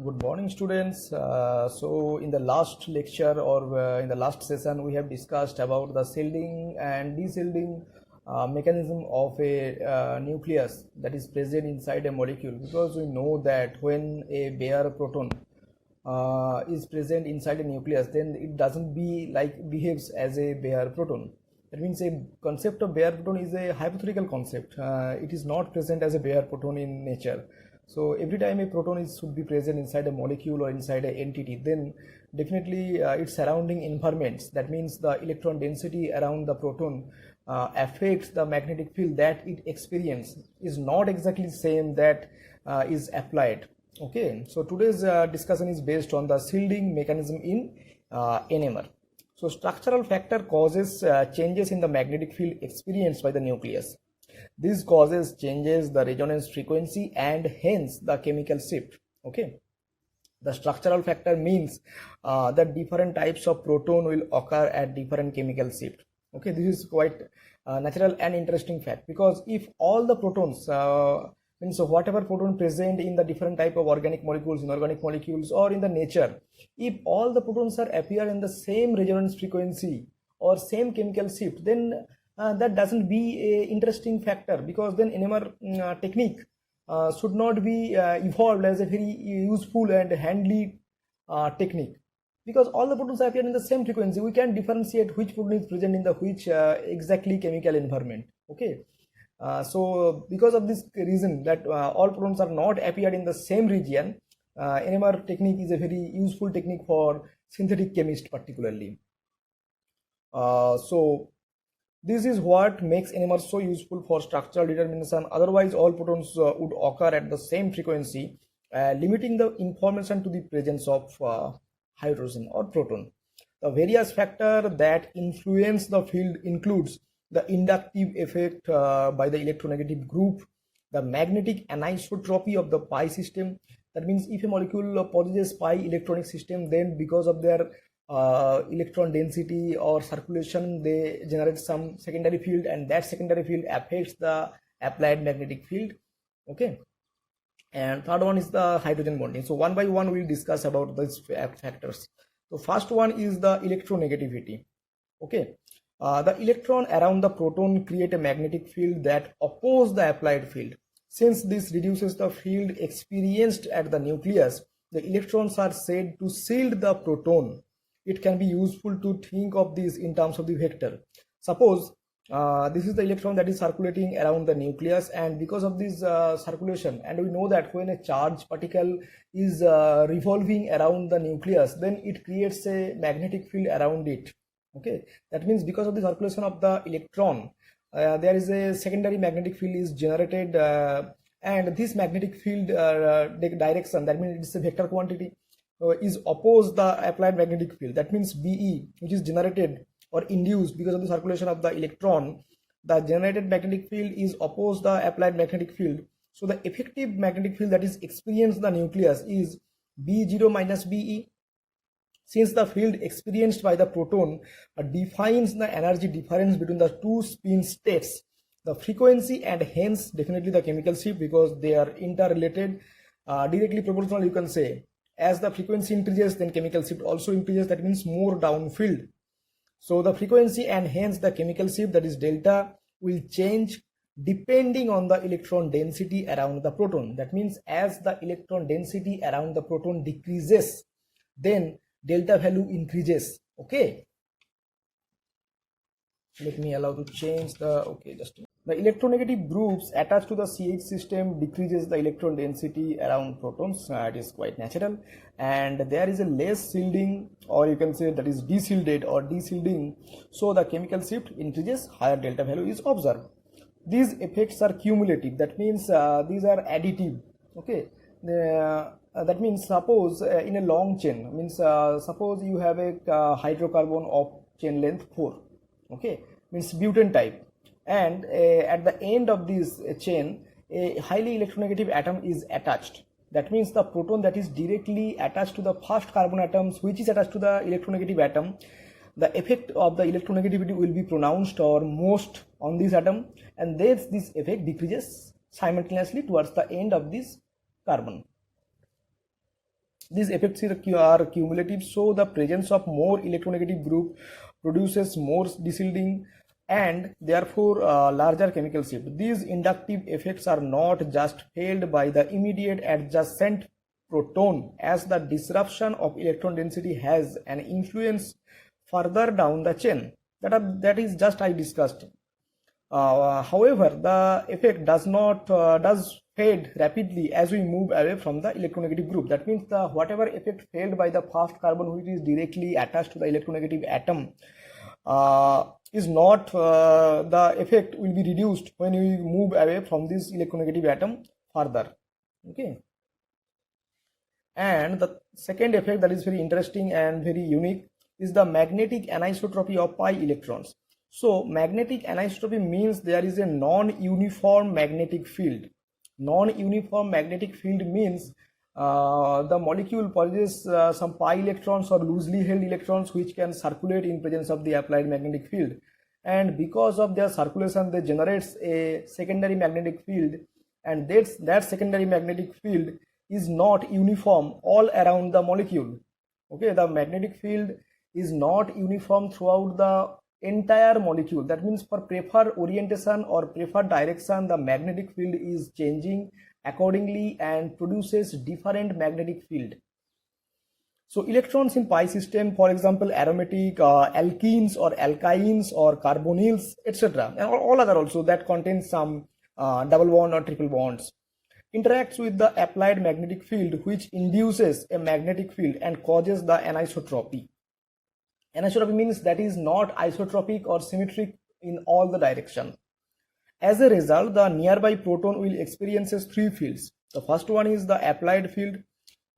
Good morning, students. So, in the last lecture or in the last session, we have discussed about the shielding and de-shielding mechanism of a nucleus that is present inside a molecule. Because we know that when a bare proton is present inside a nucleus, then it doesn't behaves as a bare proton. That means a concept of bare proton is a hypothetical concept. It is not present as a bare proton in nature. So every time a proton should be present inside a molecule or inside an entity, then definitely its surrounding environments, that means the electron density around the proton affects the magnetic field that it experiences, is not exactly the same that is applied. Okay, so today's discussion is based on the shielding mechanism in NMR. So structural factor causes changes in the magnetic field experienced by the nucleus. This causes changes the resonance frequency and hence the chemical shift. Okay, the structural factor means that different types of proton will occur at different chemical shift. Okay, this is quite natural and interesting fact, because if all the protons means whatever proton present in the different type of organic molecules, inorganic molecules, or in the nature, if all the protons are appear in the same resonance frequency or same chemical shift, then that doesn't be a interesting factor, because then NMR technique should not be evolved as a very useful and handy technique, because all the protons appear in the same frequency. We can differentiate which proton is present in the which exactly chemical environment. Okay, so because of this reason that all protons are not appeared in the same region, NMR technique is a very useful technique for synthetic chemists particularly. So this is what makes NMR so useful for structural determination. Otherwise, all protons would occur at the same frequency, limiting the information to the presence of hydrogen or proton. The various factors that influence the field includes the inductive effect by the electronegative group, the magnetic anisotropy of the pi system. That means if a molecule possesses pi electronic system, then because of their electron density or circulation, they generate some secondary field, and that secondary field affects the applied magnetic field. Okay, and third one is the hydrogen bonding. So one by one we'll discuss about these factors. So first one is the electronegativity. Okay, the electron around the proton create a magnetic field that oppose the applied field. Since this reduces the field experienced at the nucleus, the electrons are said to shield the proton. It can be useful to think of this in terms of the vector. Suppose this is the electron that is circulating around the nucleus, and because of this circulation, and we know that when a charged particle is revolving around the nucleus, then it creates a magnetic field around it. Okay, that means because of the circulation of the electron, there is a secondary magnetic field is generated, and this magnetic field direction, that means it's a vector quantity, is opposed the applied magnetic field. That means BE, which is generated or induced because of the circulation of the electron, the generated magnetic field is opposed the applied magnetic field. So the effective magnetic field that is experienced in the nucleus is B0 minus BE. Since the field experienced by the proton defines the energy difference between the two spin states, the frequency and hence definitely the chemical shift, because they are interrelated, directly proportional, you can say. As the frequency increases, then chemical shift also increases, that means more downfield. So the frequency and hence the chemical shift, that is delta, will change depending on the electron density around the proton. That means as the electron density around the proton decreases, then delta value increases. Okay, let me allow to change the, okay, just the electronegative groups attached to the CH system decreases the electron density around protons. It is quite natural, and there is a less shielding, or you can say that is de-shielded or de-shielding, so the chemical shift increases, higher delta value is observed. These effects are cumulative, that means these are additive. Okay, that means suppose in a long chain, means suppose you have a hydrocarbon of chain length 4, okay, means butane type, and at the end of this chain a highly electronegative atom is attached. That means the proton that is directly attached to the first carbon atoms, which is attached to the electronegative atom, the effect of the electronegativity will be pronounced or most on this atom, and this effect decreases simultaneously towards the end of this carbon. These effects are cumulative, so the presence of more electronegative group produces more desilting and therefore larger chemical shift. These inductive effects are not just felt by the immediate adjacent proton, as the disruption of electron density has an influence further down the chain. That is just I discussed. However, the effect does fade rapidly as we move away from the electronegative group. That means the whatever effect felt by the first carbon which is directly attached to the electronegative atom is not the effect will be reduced when we move away from this electronegative atom further. Okay. And the second effect that is very interesting and very unique is the magnetic anisotropy of pi electrons. So magnetic anisotropy means there is a non-uniform magnetic field. Non-uniform magnetic field means the molecule possesses some pi electrons or loosely held electrons which can circulate in presence of the applied magnetic field, and because of their circulation they generates a secondary magnetic field, and that secondary magnetic field is not uniform all around the molecule. Okay, the magnetic field is not uniform throughout the entire molecule. That means for preferred orientation or preferred direction, the magnetic field is changing accordingly and produces different magnetic field. So electrons in pi system, for example, aromatic alkenes or alkynes or carbonyls, etc., and all other also that contains some double bond or triple bonds, interacts with the applied magnetic field, which induces a magnetic field and causes the anisotropy. Anisotropy means that is not isotropic or symmetric in all the direction. As a result, the nearby proton will experiences three fields. The first one is the applied field,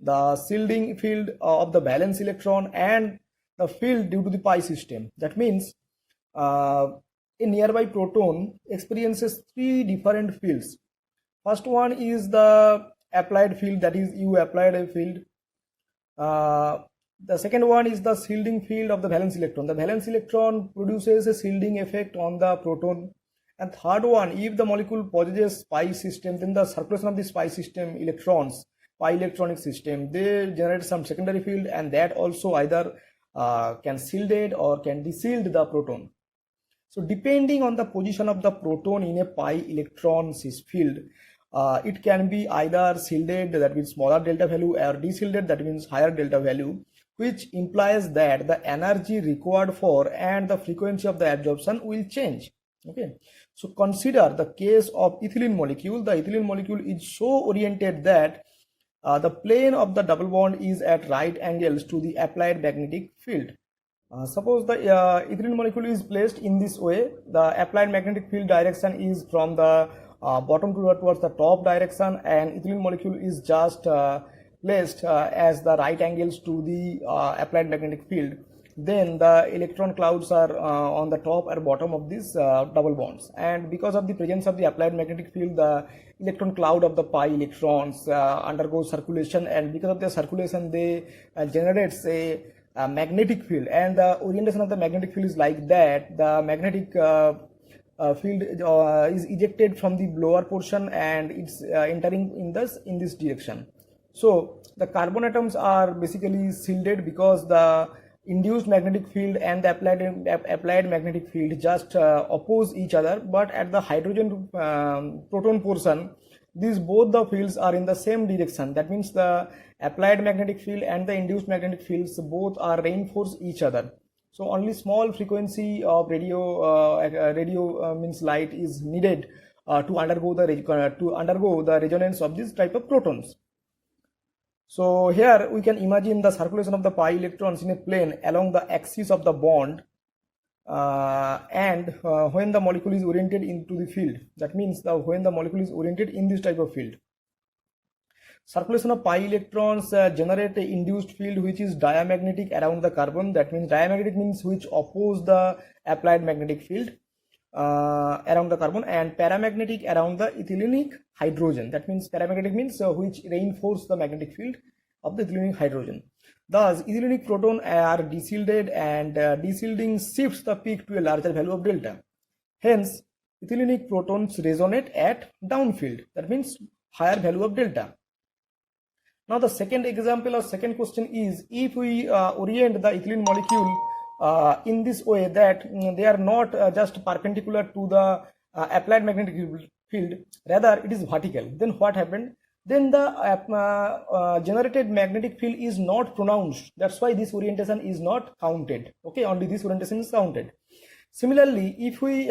the shielding field of the valence electron, and the field due to the pi system. That means a nearby proton experiences three different fields. First one is the applied field, that is you applied a field. The second one is the shielding field of the valence electron. The valence electron produces a shielding effect on the proton. And third one, if the molecule possesses pi system, then the circulation of this pi system electrons, pi electronic system, they generate some secondary field, and that also either can shield it or can deshield the proton. So depending on the position of the proton in a pi electron field, it can be either shielded, that means smaller delta value, or deshielded, that means higher delta value, which implies that the energy required for and the frequency of the absorption will change. Okay, so consider the case of ethylene molecule. The ethylene molecule is so oriented that the plane of the double bond is at right angles to the applied magnetic field. Suppose the ethylene molecule is placed in this way, the applied magnetic field direction is from the bottom towards the top direction, and ethylene molecule is just placed as the right angles to the applied magnetic field. Then the electron clouds are on the top or bottom of these double bonds, and because of the presence of the applied magnetic field, the electron cloud of the pi electrons undergoes circulation, and because of their circulation they generates a magnetic field, and the orientation of the magnetic field is like that. The magnetic field is ejected from the lower portion and it's entering in this direction. So the carbon atoms are basically shielded because the induced magnetic field and the applied magnetic field just oppose each other, but at the hydrogen proton portion, these both the fields are in the same direction. That means the applied magnetic field and the induced magnetic fields both are reinforce each other. So only small frequency of radio means light is needed to undergo the resonance of this type of protons. So here we can imagine the circulation of the pi electrons in a plane along the axis of the bond, and when the molecule is oriented into the field, that means when the molecule is oriented in this type of field, circulation of pi electrons generate a induced field which is diamagnetic around the carbon. That means diamagnetic means which oppose the applied magnetic field around the carbon, and paramagnetic around the ethylenic hydrogen. That means paramagnetic means which reinforce the magnetic field of the ethylenic hydrogen. Thus ethylenic proton are deshielded, and deshielding shifts the peak to a larger value of delta. Hence ethylenic protons resonate at downfield, that means higher value of delta. Now the second example or second question is, if we orient the ethylene molecule in this way that they are not just perpendicular to the applied magnetic field, rather it is vertical, then what happened? Then the generated magnetic field is not pronounced. That's why this orientation is not counted. Okay, only this orientation is counted. Similarly, if we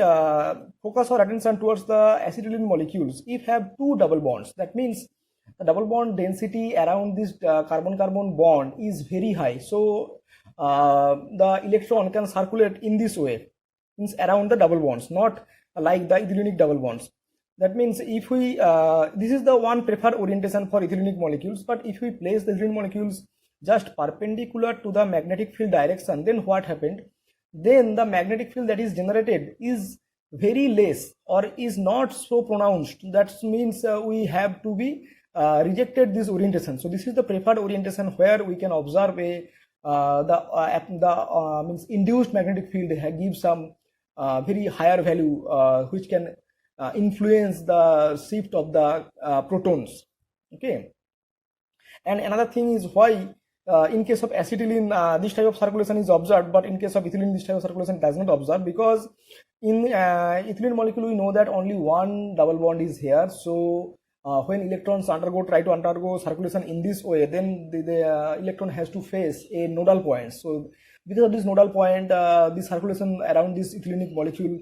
focus our attention towards the acetylene molecules, if have two double bonds, that means the double bond density around this carbon-carbon bond is very high. So the electron can circulate in this way, means around the double bonds, not like the ethylenic double bonds. That means if we, this is the one preferred orientation for ethylenic molecules, but if we place the ethylene molecules just perpendicular to the magnetic field direction, then what happened? Then the magnetic field that is generated is very less or is not so pronounced. That means we have to be rejected this orientation. So this is the preferred orientation where we can observe a means induced magnetic field gives some very higher value which can influence the shift of the protons. Okay, and another thing is why in case of acetylene this type of circulation is observed, but in case of ethylene this type of circulation does not observe, because in ethylene molecule we know that only one double bond is here. So when electrons try to undergo circulation in this way, then the electron has to face a nodal point. So because of this nodal point, the circulation around this ethylenic molecule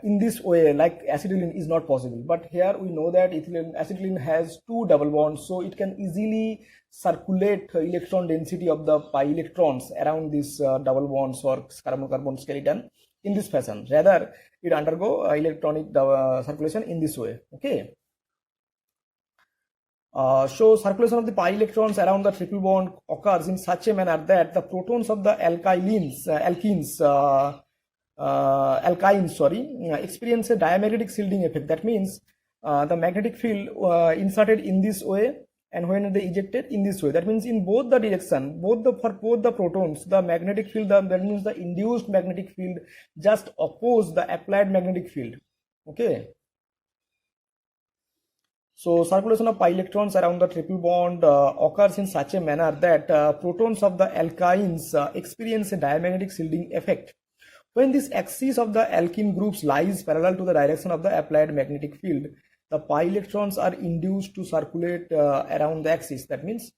in this way, like acetylene, is not possible. But here we know that acetylene has two double bonds, so it can easily circulate electron density of the pi electrons around this double bonds or carbon-carbon skeleton in this fashion. Rather, it undergo electronic circulation in this way. Okay. So circulation of the pi electrons around the triple bond occurs in such a manner that the protons of the alkynes experience a diamagnetic shielding effect. That means the magnetic field inserted in this way, and when they ejected in this way, that means in both the direction, for both the protons, the magnetic field, that means the induced magnetic field just oppose the applied magnetic field. Okay. So circulation of pi electrons around the triple bond occurs in such a manner that protons of the alkynes experience a diamagnetic shielding effect. When this axis of the alkene groups lies parallel to the direction of the applied magnetic field, the pi electrons are induced to circulate around the axis. That means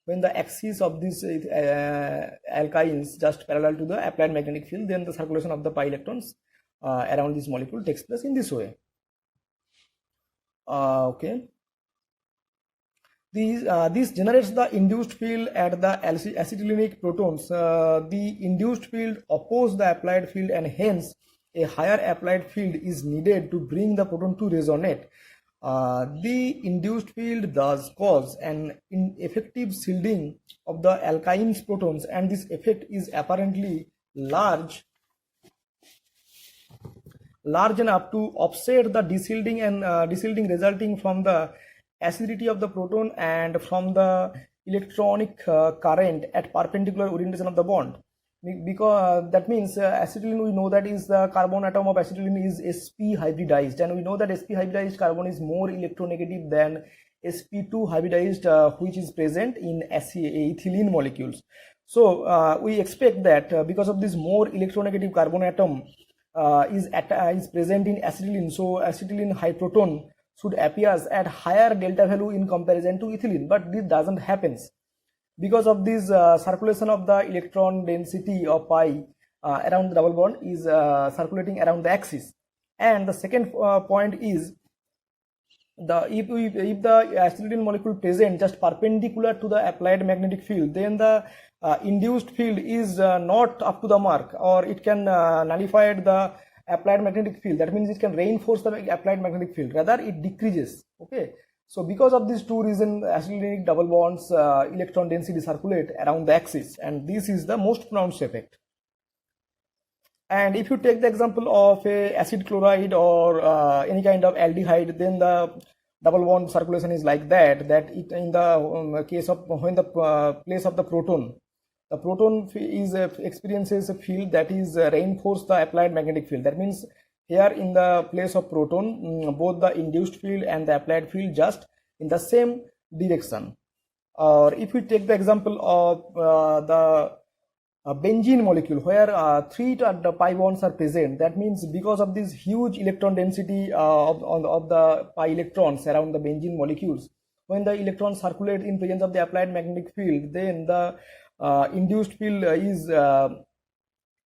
when the axis of these alkynes just parallel to the applied magnetic field, then the circulation of the pi electrons around this molecule takes place in this way. Okay. This generates the induced field at the acetylenic protons. The induced field opposes the applied field, and hence a higher applied field is needed to bring the proton to resonate. The induced field does cause an ineffective shielding of the alkynes protons, and this effect is apparently large enough to offset the deshielding and deshielding resulting from the acidity of the proton and from the electronic current at perpendicular orientation of the bond. Because that means acetylene, we know that is the carbon atom of acetylene is sp hybridized, and we know that sp hybridized carbon is more electronegative than sp2 hybridized which is present in ethylene molecules. So we expect that because of this more electronegative carbon atom is present in acetylene, so acetylene high proton should appear at higher delta value in comparison to ethylene, but this doesn't happen because of this circulation of the electron density of pi around the double bond is circulating around the axis. And the second point is, if the acetylene molecule present just perpendicular to the applied magnetic field, then the induced field is not up to the mark, or it can nullify the applied magnetic field. That means it can reinforce the applied magnetic field, rather it decreases. Okay, so because of these two reasons, acetylenic double bonds electron density circulate around the axis, and this is the most pronounced effect. And if you take the example of a acid chloride or any kind of aldehyde, then the double bond circulation is like that it, in the case of when the place of the proton is experiences a field that is reinforced the applied magnetic field. That means here in the place of proton, both the induced field and the applied field just in the same direction. Or if we take the example of the benzene molecule, where three pi bonds are present, that means because of this huge electron density of the pi electrons around the benzene molecules, when the electrons circulate in presence of the applied magnetic field, then the induced field is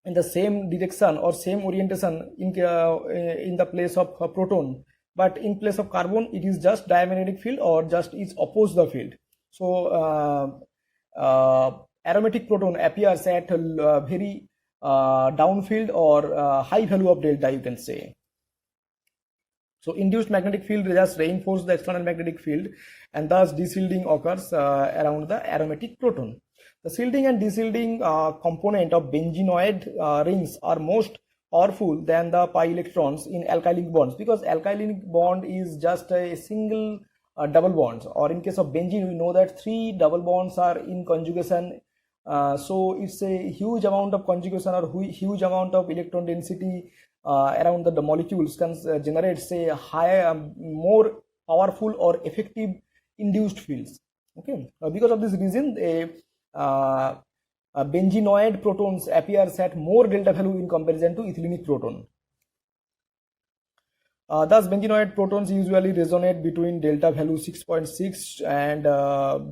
in the same direction or same orientation in the place of proton, but in place of carbon it is just diamagnetic field or just is opposed the field. So aromatic proton appears at very downfield or high value of delta, you can say. So induced magnetic field just reinforces the external magnetic field, and thus deshielding occurs around the aromatic proton. The shielding and deshielding component of benzenoid rings are most powerful than the pi electrons in alkylic bonds, because alkylic bond is just a single double bonds, or in case of benzene we know that three double bonds are in conjugation. So it's a huge amount of conjugation or huge amount of electron density around the molecules can generate say higher, more powerful or effective induced fields. Okay, because of this reason, benzenoid protons appears at more delta value in comparison to ethylenic proton. Thus, benzenoid protons usually resonate between delta value 6.6 and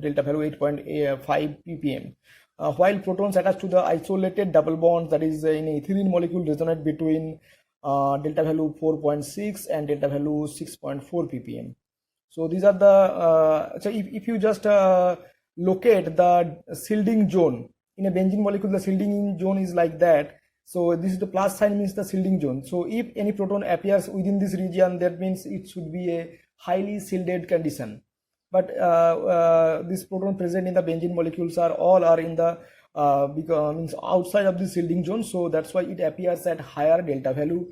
delta value 8.5 ppm, while protons attached to the isolated double bonds, that is in a ethylene molecule, resonate between delta value 4.6 and delta value 6.4 ppm. So these are the so if you just locate the shielding zone in a benzene molecule, the shielding zone is like that. So this is the plus sign, means the shielding zone. So if any proton appears within this region, that means it should be a highly shielded condition. But this proton present in the benzene molecules are in the means outside of the shielding zone. So that's why it appears at higher delta value.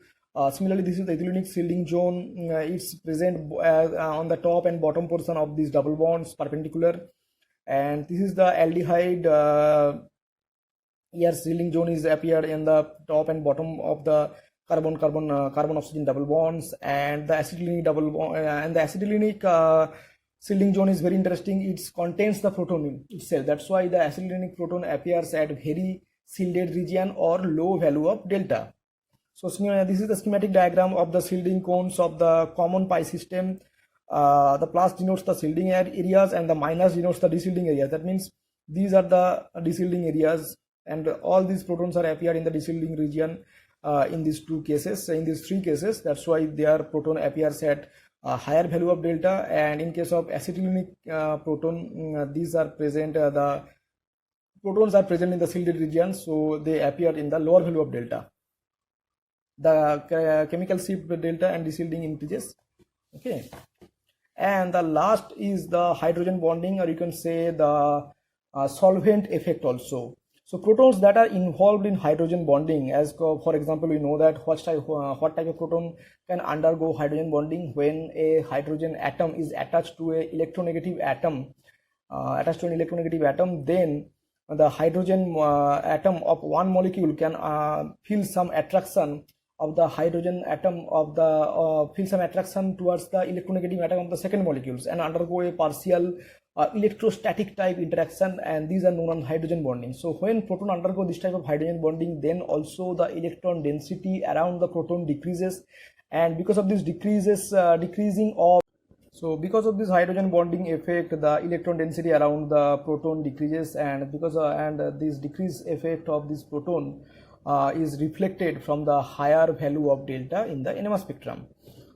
Similarly, this is the ethylenic shielding zone. It's present on the top and bottom portion of these double bonds perpendicular. And this is the aldehyde. Here shielding zone is appeared in the top and bottom of the carbon oxygen double bonds, and the acetylenic double bond, and the acetylenic shielding zone is very interesting. It contains the proton itself. That's why the acetylenic proton appears at very shielded region or low value of delta. So this is the schematic diagram of the shielding cones of the common pi system. The plus denotes the shielding areas and the minus denotes the deshielding areas. That means these are the deshielding areas, and all these protons are appear in the deshielding region in these two cases, in these three cases. That's why their proton appears at a higher value of delta. And in case of acetylenic proton, these are present, the protons are present in the shielded region, so they appear in the lower value of delta. The chemical shift delta and deshielding increases. Okay, and the last is the hydrogen bonding, or you can say the solvent effect also. So protons that are involved in hydrogen bonding, as for example, we know that what type of proton can undergo hydrogen bonding when a hydrogen atom is attached to a electronegative atom, then the hydrogen atom of one molecule can feel some attraction of the hydrogen atom of the feel some attraction towards the electronegative atom of the second molecules and undergo a partial electrostatic type interaction, and these are known as hydrogen bonding. So when proton undergo this type of hydrogen bonding, then also the electron density around the proton decreases, and because of this because of this hydrogen bonding effect, the electron density around the proton decreases, and this decreased effect of this proton is reflected from the higher value of delta in the NMR spectrum.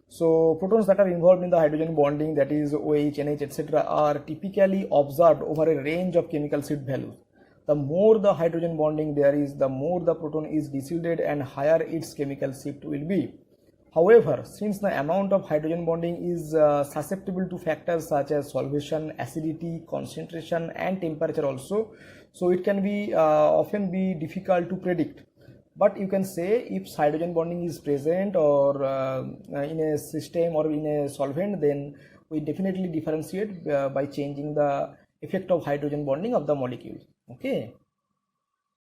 So protons that are involved in the hydrogen bonding, that is OH, NH, etc., are typically observed over a range of chemical shift values. The more the hydrogen bonding there is, the more the proton is deshielded and higher its chemical shift will be. However, since the amount of hydrogen bonding is susceptible to factors such as solvation, acidity, concentration, and temperature also, so it can be often be difficult to predict. But you can say if hydrogen bonding is present or in a system or in a solvent, then we definitely differentiate by changing the effect of hydrogen bonding of the molecule. Okay.